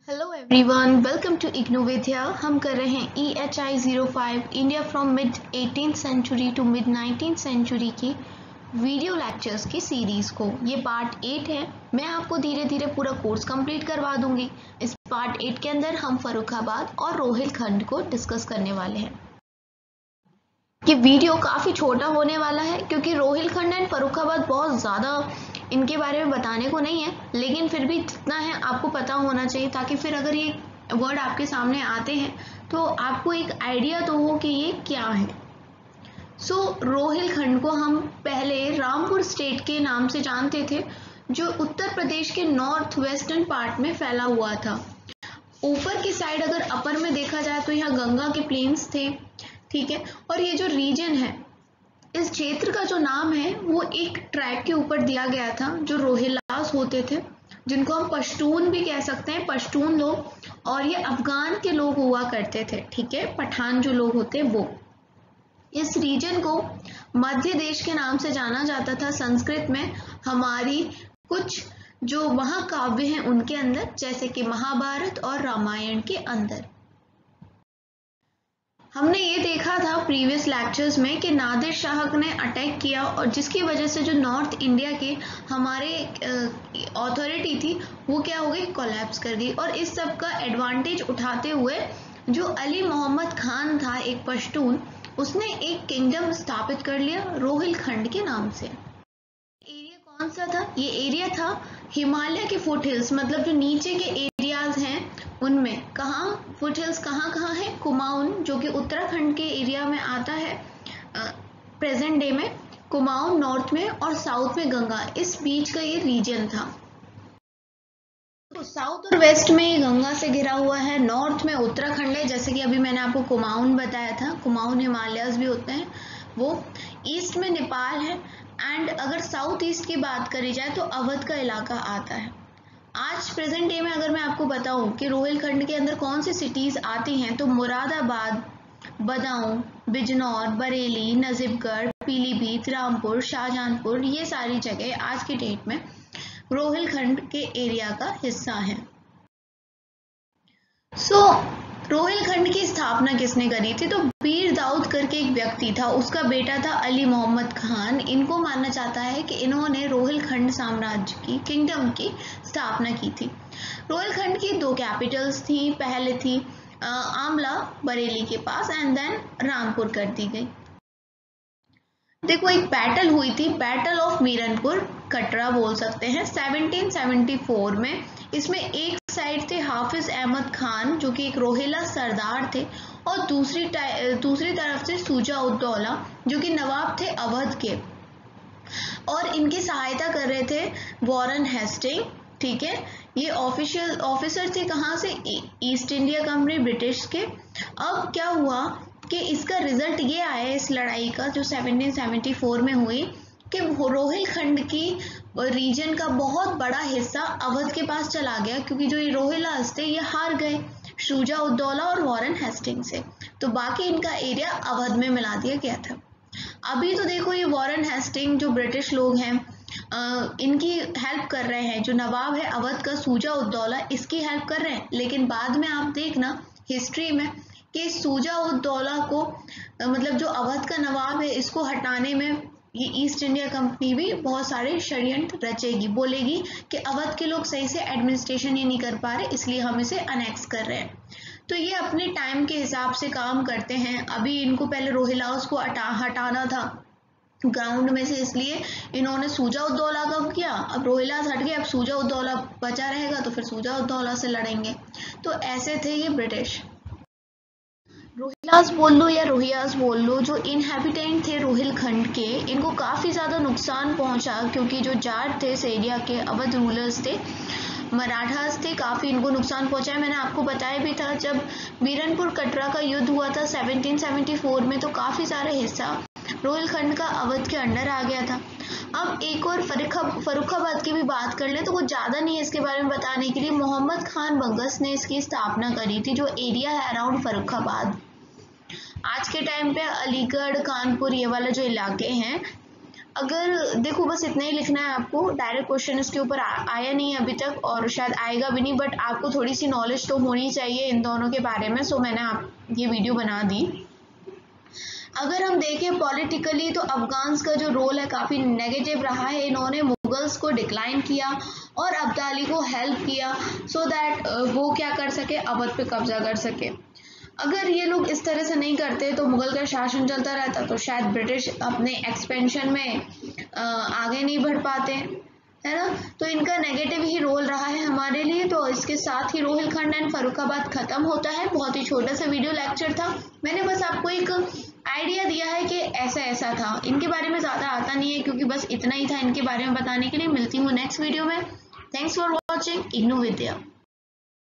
Hello everyone, welcome to इग्नोवेदिया। हम कर रहे हैं EHI 05 India from mid 18th century to mid 19th century की वीडियो लेक्चर्स की सीरीज़ को। ये पार्ट 8 है। मैं आपको धीरे धीरे पूरा कोर्स कंप्लीट करवा दूंगी। इस पार्ट 8 के अंदर हम फर्रुखाबाद और रोहिलखंड को डिस्कस करने वाले हैं। ये वीडियो काफ़ी छोटा होने वाला है क्योंकि रोहिलखंड एंड फर्रुखाबाद बहुत ज़्यादा इनके बारे में बताने को नहीं है, लेकिन फिर भी जितना है आपको पता होना चाहिए ताकि फिर अगर ये वर्ड आपके सामने आते हैं तो आपको एक आइडिया तो हो कि ये क्या है। रोहिलखंड को हम पहले रामपुर स्टेट के नाम से जानते थे, जो उत्तर प्रदेश के नॉर्थ वेस्टर्न पार्ट में फैला हुआ था। ऊपर की साइड अगर अपर में देखा जाए तो यहाँ गंगा के प्लेन्स थे, ठीक है। और ये जो रीजन है, इस क्षेत्र का जो नाम है वो एक ट्राइब के ऊपर दिया गया था जो रोहिल्लास होते थे, जिनको हम पश्तून भी कह सकते हैं, पश्तून लोग। और ये अफगान के लोग हुआ करते थे, ठीक है, पठान जो लोग होते वो। इस रीजन को मध्य देश के नाम से जाना जाता था संस्कृत में। हमारी कुछ जो महाकाव्य हैं उनके अंदर, जैसे कि महाभारत और रामायण के अंदर। हमने ये देखा था प्रीवियस लेक्चर्स में कि नादिर शाह ने अटैक किया और जिसकी वजह से जो नॉर्थ इंडिया के हमारे अथॉरिटी थी वो क्या हो गई, कोलैप्स कर गई। और इस सब का एडवांटेज उठाते हुए जो अली मोहम्मद खान था, एक पश्तून, उसने एक किंगडम स्थापित कर लिया रोहिलखंड के नाम से। एरिया कौन सा था? ये एरिया था हिमालय के फुट हिल्स, मतलब जो नीचे के एरियाज हैं उनमें। कहाँ फुट हिल्स कहाँ है? कुमाऊन, जो कि उत्तराखंड के एरिया में आता है प्रेजेंट डे में। कुमाऊन नॉर्थ में और साउथ में गंगा, इस बीच का ये रीजन था। तो साउथ और वेस्ट में ये गंगा से घिरा हुआ है, नॉर्थ में उत्तराखंड है, जैसे कि अभी मैंने आपको कुमाऊन बताया था, कुमाऊन हिमालयस भी होते हैं वो। ईस्ट में नेपाल है एंड अगर साउथ ईस्ट की बात करी जाए तो अवध का इलाका आता है। आज प्रेजेंट डे में अगर मैं आपको बताऊं कि रोहिलखंड के अंदर कौन सी सिटीज आती हैं, तो मुरादाबाद, बदाऊं, बिजनौर, बरेली, नजीबगढ़, पीलीभीत, रामपुर, शाहजहांपुर, ये सारी जगह आज की डेट में रोहिलखंड के एरिया का हिस्सा है। रोहिलखंड की स्थापना किसने करी थी? तो बीर दाऊद करके एक व्यक्ति था, उसका बेटा था अली मोहम्मद खान। इनको माना जाता है कि इन्होंने रोहिलखंड साम्राज्य की, किंगडम की स्थापना की थी। रोहिलखंड की दो कैपिटल्स थी, पहले थी आमला बरेली के पास एंड देन रामपुर कर दी गई। देखो एक बैटल हुई थी, बैटल ऑफ मीरनपुर कटरा बोल सकते हैं, 1774 में। इसमें एक साइड थे हाफिज अहमद खान जो कि एक रोहिला सरदार थे, और दूसरी तरफ से सूजा उद दौला जो कि नवाब थे अवध के, और इनकी सहायता कर रहे थे वॉरेन हेस्टिंग, ठीक है। ये ऑफिसर थे कहाँ से? ईस्ट इंडिया कंपनी, ब्रिटिश के। अब क्या हुआ कि इसका रिजल्ट ये आया इस लड़ाई का जो 1774 में हुई, कि रोहिलखंड की रीजन का बहुत बड़ा हिस्सा अवध के पास चला गया, क्योंकि जो ये रोहिल्लास थे ये हार गए शुजा उद दौला और वॉरेन हेस्टिंग से, तो बाकी इनका एरिया अवध में मिला दिया गया था। अभी तो देखो ये वॉरेन हेस्टिंग जो ब्रिटिश लोग हैं इनकी हेल्प कर रहे हैं, जो नवाब है अवध का सूजा उद दौला, इसकी हेल्प कर रहे हैं। लेकिन बाद में आप देखना हिस्ट्री में कि सूजा उद दौला को मतलब जो अवध का नवाब है इसको हटाने में ये ईस्ट इंडिया कंपनी भी बहुत सारे षड्यंत्र रचेगी, बोलेगी कि अवध के लोग सही से एडमिनिस्ट्रेशन ये नहीं कर पा रहे, इसलिए हम इसे अनेक्स कर रहे हैं। तो ये अपने टाइम के हिसाब से काम करते हैं। अभी इनको पहले रोहिल्लास को हटाना था ग्राउंड में से, इसलिए इन्होंने सूजा उद दौला का किया। अब रोहिल्लास हट गए, अब सूजा उद दौला बचा रहेगा, तो फिर सूजा उद दौला से लड़ेंगे। तो ऐसे थे ये ब्रिटिश। रोहिल्लास बोल लो या रोहियास बोल लो, जो इनहेबिटेंट थे रोहिलखंड के, इनको काफ़ी ज़्यादा नुकसान पहुंचा, क्योंकि जो जाट थे इस एरिया के, अवध रूलर्स थे, मराठास थे, काफ़ी इनको नुकसान पहुंचा है। मैंने आपको बताया भी था जब मीरनपुर कटरा का युद्ध हुआ था 1774 में, तो काफ़ी सारा हिस्सा रोहिलखंड का अवध के अंडर आ गया था। अब एक और फर्रुखाबाद की भी बात कर ले तो वो ज़्यादा नहीं है इसके बारे में बताने के लिए। मोहम्मद खान बंगस ने इसकी स्थापना करी थी, जो एरिया है अराउंड फर्रुखाबाद। आज के टाइम पे अलीगढ़, कानपुर, ये वाले जो इलाके हैं, अगर देखो बस इतना ही लिखना है आपको, डायरेक्ट क्वेश्चन इसके ऊपर आया नहीं है अभी तक और शायद आएगा भी नहीं, बट आपको थोड़ी सी नॉलेज तो होनी चाहिए इन दोनों के बारे में, सो मैंने आप ये वीडियो बना दी। अगर हम देखें पॉलिटिकली तो अफगान्स का जो रोल है काफ़ी नेगेटिव रहा है। इन्होंने मुगल्स को डिक्लाइन किया और अब्दाली को हेल्प किया सो दैट वो क्या कर सके, अवध पे कब्जा कर सके। अगर ये लोग इस तरह से नहीं करते तो मुगल का शासन चलता रहता, तो शायद ब्रिटिश अपने एक्सपेंशन में आगे नहीं बढ़ पाते, है ना। तो इनका नेगेटिव ही रोल रहा है हमारे लिए। तो इसके साथ ही रोहिलखंड एंड फर्रुखाबाद खत्म होता है। बहुत ही छोटा सा वीडियो लेक्चर था, मैंने बस आपको एक आइडिया दिया है कि ऐसा ऐसा था। इनके बारे में ज़्यादा आता नहीं है क्योंकि बस इतना ही था इनके बारे में बताने के लिए। मिलती हूँ नेक्स्ट वीडियो में। Thanks for watching IGNOU Vidya.